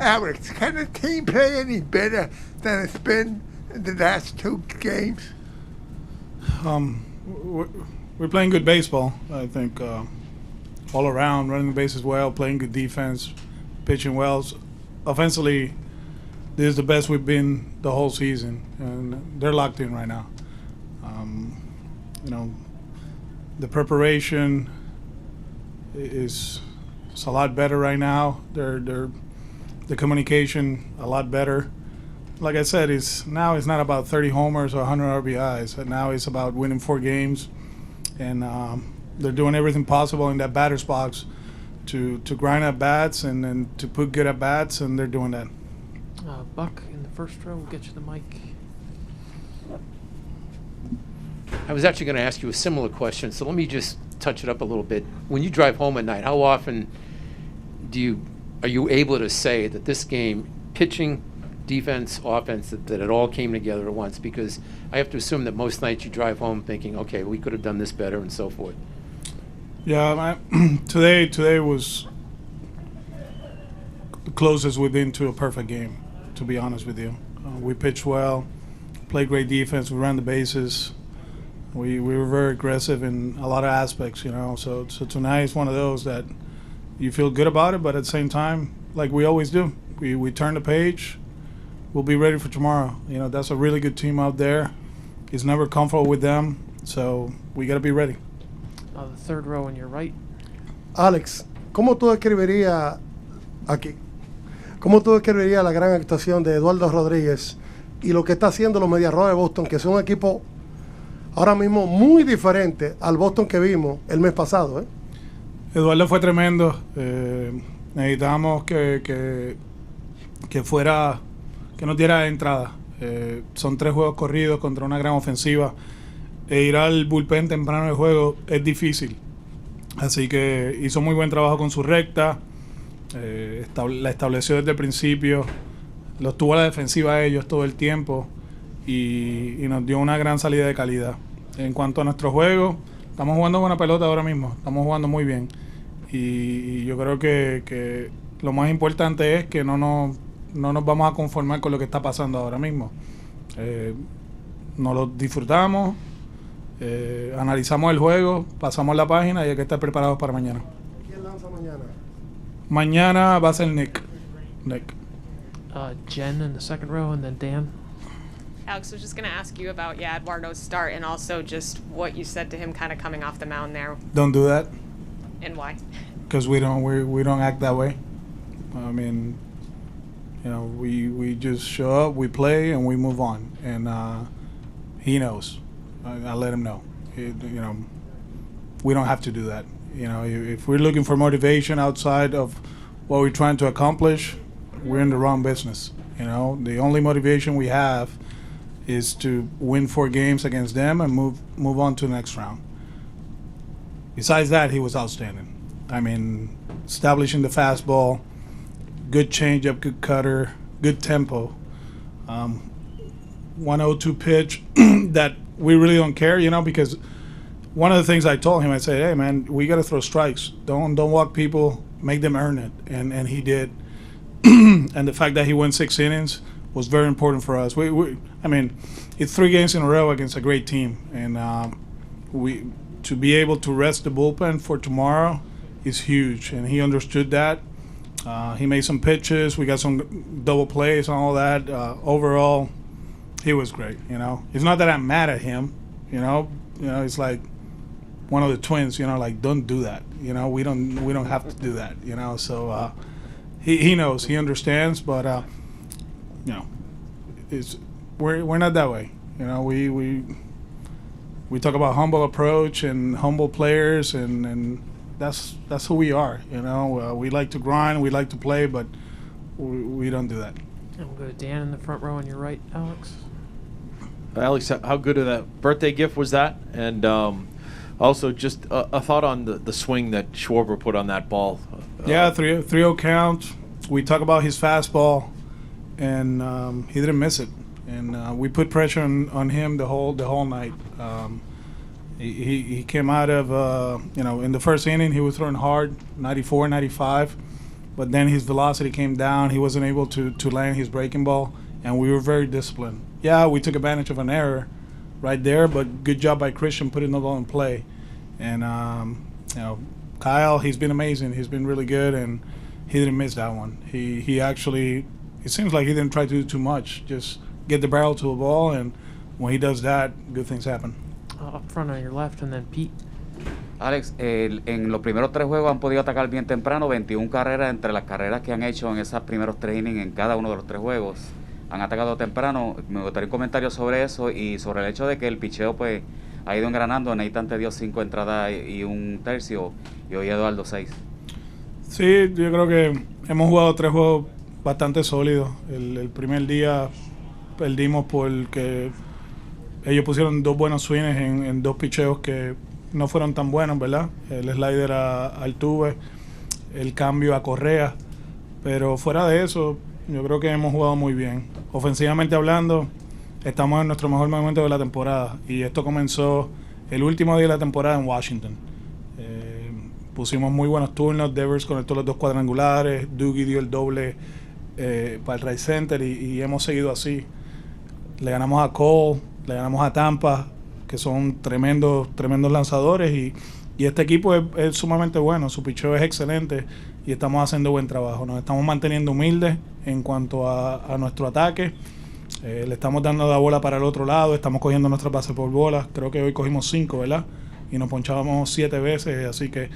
Alex, can the team play any better than it's been in the last two games? We're playing good baseball, I think, all around, running the bases well, playing good defense, pitching well. Offensively, this is the best we've been the whole season, and they're locked in right now. The preparation is a lot better right now. The communication a lot better. Like I said, now it's not about 30 homers or 100 RBIs. Now it's about winning 4 games, and they're doing everything possible in that batter's box to grind at bats and to put good at bats, and they're doing that. Buck in the first row, we'll get you the mic. I was actually going to ask you a similar question, so let me just touch it up a little bit. When you drive home at night, how often are you able to say that this game, pitching, defense, offense, that it all came together at once? Because I have to assume that most nights you drive home thinking, okay, we could have done this better and so forth. Yeah, today was the closest we've been to a perfect game, to be honest with you. We pitched well, played great defense, we ran the bases. We were very aggressive in a lot of aspects, So tonight is one of those that you feel good about it, but at the same time, like we always do, we turn the page. We'll be ready for tomorrow. That's a really good team out there. It's never comfortable with them, so we got to be ready. The third row on your right. Alex, ¿cómo tú describirías la gran actuación de Eduardo Rodríguez y lo que está haciendo los Medias Rojas de Boston, que son un equipo ahora mismo muy diferente al Boston que vimos el mes pasado? Eduardo fue tremendo. Necesitábamos que fuera, que nos diera entrada. Son 3 juegos corridos contra una gran ofensiva. Ir al bullpen temprano del juego es difícil. Así que hizo muy buen trabajo con su recta. La estableció desde el principio. Los tuvo a la defensiva a ellos todo el tiempo. Y nos dio una gran salida de calidad. En cuanto a nuestro juego, estamos jugando buena pelota ahora mismo. Estamos jugando muy bien. Y yo creo que lo más importante es que no nos vamos a conformar con lo que está pasando ahora mismo. Nos lo disfrutamos, analizamos el juego, pasamos la página y hay que estar preparados para mañana. ¿Quién lanza mañana? Mañana va a ser Nick. Jen in the second row, and then Dan. Alex, I was just going to ask you about Eduardo's start and also just what you said to him kind of coming off the mound there. Don't do that. And why? Because we don't act that way. I mean, we just show up, we play, and we move on. And he knows. I let him know. We don't have to do that. If we're looking for motivation outside of what we're trying to accomplish, we're in the wrong business. The only motivation we have is to win 4 games against them and move on to the next round. Besides that, he was outstanding. I mean, establishing the fastball, good changeup, good cutter, good tempo. 102 pitch that we really don't care, because one of the things I told him, I said, hey, man, we got to throw strikes. Don't walk people, make them earn it. And he did. And the fact that he went 6 innings was very important for us. I mean, it's 3 games in a row against a great team. And to be able to rest the bullpen for tomorrow is huge. And he understood that. He made some pitches. We got some double plays and all that. Overall, he was great. It's not that I'm mad at him. It's like one of the twins. Like, don't do that. We don't have to do that. So he knows, he understands. But we're not that way. We talk about humble approach and humble players, and that's who we are. We like to grind, we like to play, but we don't do that. And we'll go to Dan in the front row on your right, Alex. Alex, how good of that birthday gift was that? And also just a thought on the swing that Schwarber put on that ball. 3-0 count. We talk about his fastball, and he didn't miss it. And we put pressure on him the whole night. He came out of in the first inning he was throwing hard, 94, 95, but then his velocity came down. He wasn't able to land his breaking ball, and we were very disciplined. Yeah, we took advantage of an error right there, but good job by Christian putting the ball in play. And, Kyle, he's been amazing. He's been really good, and he didn't miss that one. He actually, it seems like he didn't try to do too much. Just get the barrel to the ball, and when he does that, good things happen. Up front on your left, and then Pete. Alex, en los primeros 3 juegos han podido atacar bien temprano, 21 carreras entre las carreras que han hecho en esos primeros 3 innings en cada uno de los 3 juegos. Han atacado temprano. Me gustaría un comentario sobre eso y sobre el hecho de que el picheo pues ha ido engranando. Nathan te dio 5 entradas y un tercio, y hoy Eduardo 6. Sí, yo creo que hemos jugado 3 juegos bastante sólidos. El primer día perdimos porque ellos pusieron 2 buenos swings en 2 picheos que no fueron tan buenos, ¿verdad? El slider a Altuve, el cambio a Correa, pero fuera de eso, yo creo que hemos jugado muy bien. Ofensivamente hablando, estamos en nuestro mejor momento de la temporada, y esto comenzó el último día de la temporada en Washington. Pusimos muy buenos turnos, Devers conectó los 2 cuadrangulares, Doogie dio el doble para el right center, y hemos seguido así. Le ganamos a Cole, le ganamos a Tampa, que son tremendos lanzadores, y este equipo es sumamente bueno. Su picheo es excelente y estamos haciendo buen trabajo. Nos estamos manteniendo humildes en cuanto a nuestro ataque. Le estamos dando la bola para el otro lado, estamos cogiendo nuestras bases por bolas. Creo que hoy cogimos 5, ¿verdad? Y nos ponchábamos 7 veces, así que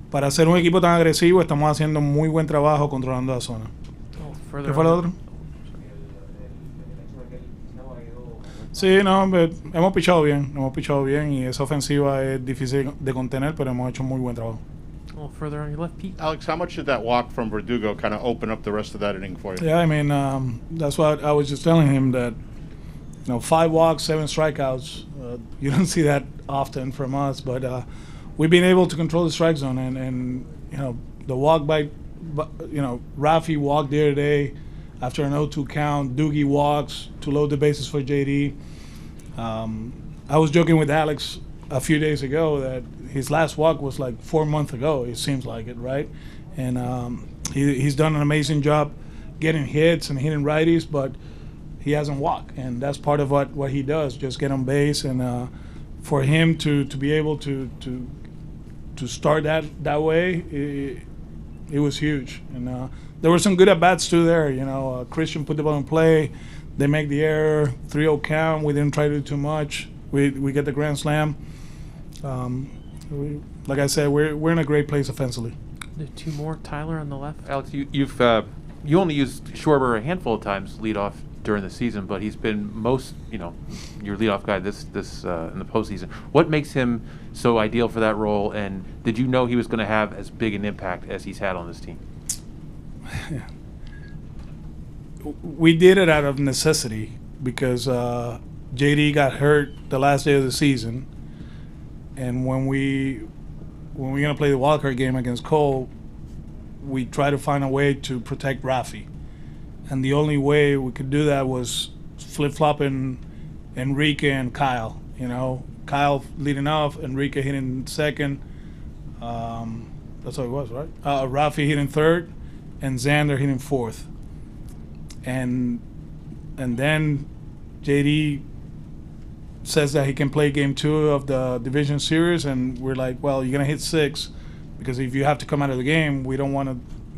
para ser un equipo tan agresivo estamos haciendo muy buen trabajo controlando la zona. ¿Qué fue lo otro? Sí, no, hemos pichado bien y esa ofensiva es difícil de contener, pero hemos hecho muy buen trabajo. A little further on your left, Pete. Alex, how much did that walk from Verdugo kind of open up the rest of that inning for you? Yeah, I mean, that's what I was just telling him, that 5 walks, 7 strikeouts, you don't see that often from us, but we've been able to control the strike zone, and the walk by Rafi walked the other day after an 0-2 count. Doogie walks to load the bases for JD. I was joking with Alex a few days ago that his last walk was like 4 months ago. It seems like it, right? And he's done an amazing job getting hits and hitting righties, but he hasn't walked, and that's part of what he does, just get on base. And for him to be able to start that way, it was huge. And there were some good at-bats too there. Christian put the ball in play. They make the error, 3-0 count. We didn't try to do too much. We get the grand slam. Like I said, we're in a great place offensively. 2 more. Tyler on the left. Alex, you only used Schwarber a handful of times leadoff during the season, but he's been your leadoff guy this in the postseason. What makes him so ideal for that role, and did you know he was going to have as big an impact as he's had on this team? We did it out of necessity because JD got hurt the last day of the season, and when we're gonna play the wild card game against Cole, we try to find a way to protect Rafi, and the only way we could do that was flip-flopping Enrique and Kyle. Kyle leading off, Enrique hitting second. That's how it was, right? Rafi hitting third, and Xander hitting fourth. And then JD says that he can play game 2 of the division series, and we're like, well, you're gonna hit 6, because if you have to come out of the game, we don't want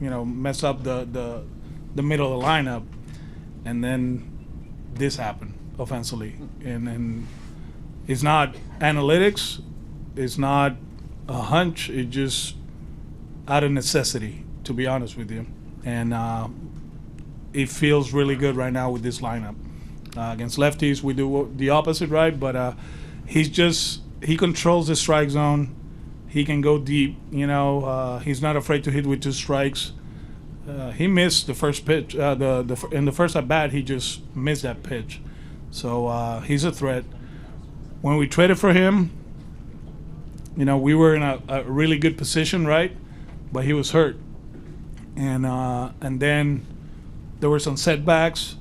to, mess up the middle of the lineup. And then this happened offensively, and it's not analytics, it's not a hunch, it's just out of necessity, to be honest with you. And it feels really good right now with this lineup. Against lefties, we do the opposite, right? But he controls the strike zone. He can go deep, he's not afraid to hit with 2 strikes. He missed the first pitch. In the first at bat, he just missed that pitch. So he's a threat. When we traded for him, we were in a really good position, right? But he was hurt, and then there were some setbacks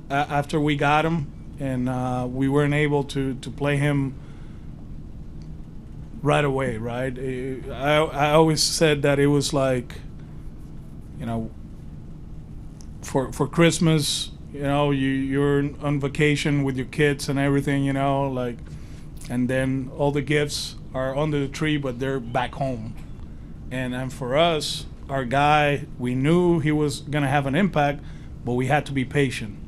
after we got him, and we weren't able to play him right away, right? I always said that it was like, you know, for Christmas, you know, you're on vacation with your kids and everything, you know, like, and then all the gifts are under the tree, but they're back home. And for us, our guy, we knew he was gonna have an impact, but we had to be patient.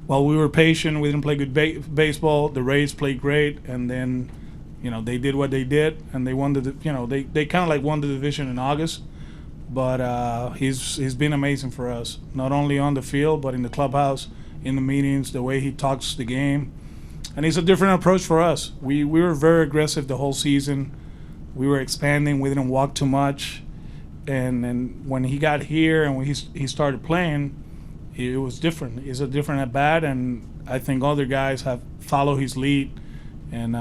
While we were patient, we didn't play good baseball. The Rays played great, and then, you know, they did what they did, and they won the, you know, they kind of like won the division in August. But he's been amazing for us, not only on the field, but in the clubhouse, in the meetings, the way he talks the game. And it's a different approach for us. We were very aggressive the whole season. We were expanding. We didn't walk too much. And when he got here and when he started playing, it was different. It's a different at bat, and I think other guys have followed his lead. And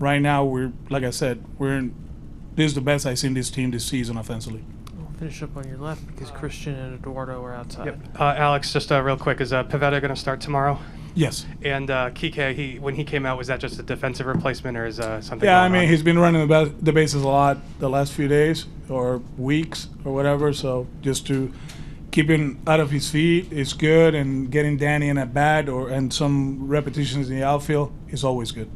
right now, we're, like I said, this is the best I've seen this team this season offensively. We'll finish up on your left because Christian and Eduardo are outside. Yep. Alex, just real quick, is Pivetta going to start tomorrow? Yes. And Kike, when he came out, was that just a defensive replacement, or is something? Yeah, I going mean, on? he's been running the bases a lot the last few days or weeks or whatever. So just to keep him out of his feet is good, and getting Danny in at bat and some repetitions in the outfield is always good.